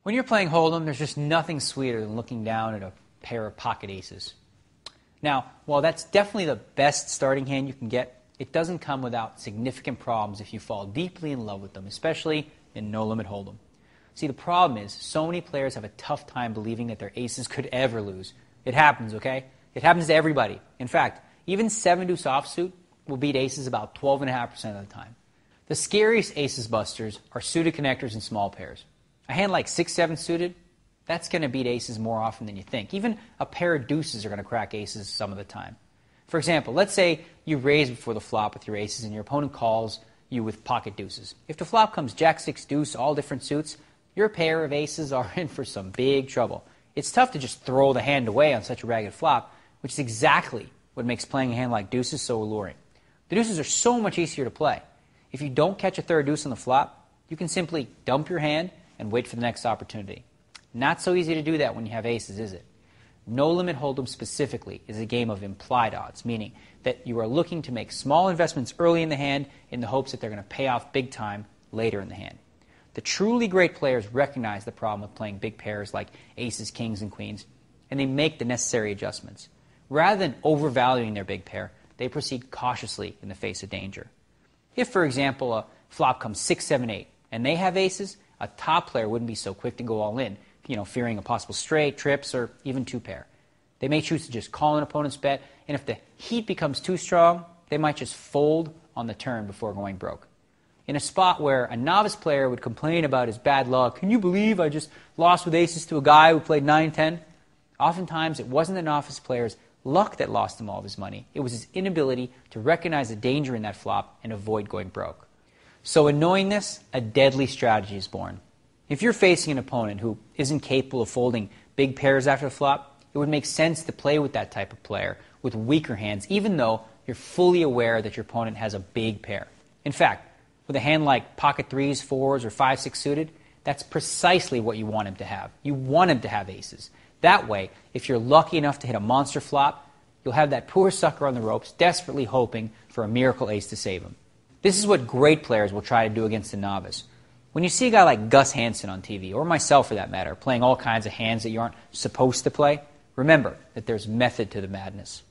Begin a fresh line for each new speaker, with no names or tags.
When you're playing Hold'em, there's just nothing sweeter than looking down at a pair of pocket aces. Now, while that's definitely the best starting hand you can get, it doesn't come without significant problems if you fall deeply in love with them, especially in No Limit Hold'em. See, the problem is so many players have a tough time believing that their aces could ever lose. It happens, okay? It happens to everybody. In fact, even 7-deuce offsuit will beat aces about 12.5% of the time. The scariest aces busters are suited connectors and small pairs. A hand like 6-7 suited, that's going to beat aces more often than you think. Even a pair of deuces are going to crack aces some of the time. For example, let's say you raise before the flop with your aces and your opponent calls you with pocket deuces. If the flop comes jack, 6, deuce, all different suits, your pair of aces are in for some big trouble. It's tough to just throw the hand away on such a ragged flop, which is exactly what makes playing a hand like deuces so alluring. The deuces are so much easier to play. If you don't catch a third deuce on the flop, you can simply dump your hand and wait for the next opportunity. Not so easy to do that when you have aces, is it? No Limit Hold'em specifically is a game of implied odds, meaning that you are looking to make small investments early in the hand in the hopes that they're going to pay off big time later in the hand. The truly great players recognize the problem of playing big pairs like aces, kings, and queens, and they make the necessary adjustments. Rather than overvaluing their big pair, they proceed cautiously in the face of danger. If, for example, a flop comes 6, 7, 8, and they have aces, a top player wouldn't be so quick to go all in, fearing a possible straight, trips, or even two pair. They may choose to just call an opponent's bet, and if the heat becomes too strong, they might just fold on the turn before going broke. In a spot where a novice player would complain about his bad luck, can you believe I just lost with aces to a guy who played 9-10? Oftentimes, it wasn't the novice player's luck that lost him all of his money. It was his inability to recognize the danger in that flop and avoid going broke. So in knowing this, a deadly strategy is born. If you're facing an opponent who isn't capable of folding big pairs after the flop, it would make sense to play with that type of player with weaker hands, even though you're fully aware that your opponent has a big pair. In fact, with a hand like pocket 3s, 4s, or 5, 6 suited, that's precisely what you want him to have. You want him to have aces. That way, if you're lucky enough to hit a monster flop, you'll have that poor sucker on the ropes desperately hoping for a miracle ace to save him. This is what great players will try to do against a novice. When you see a guy like Gus Hansen on TV, or myself for that matter, playing all kinds of hands that you aren't supposed to play, remember that there's method to the madness.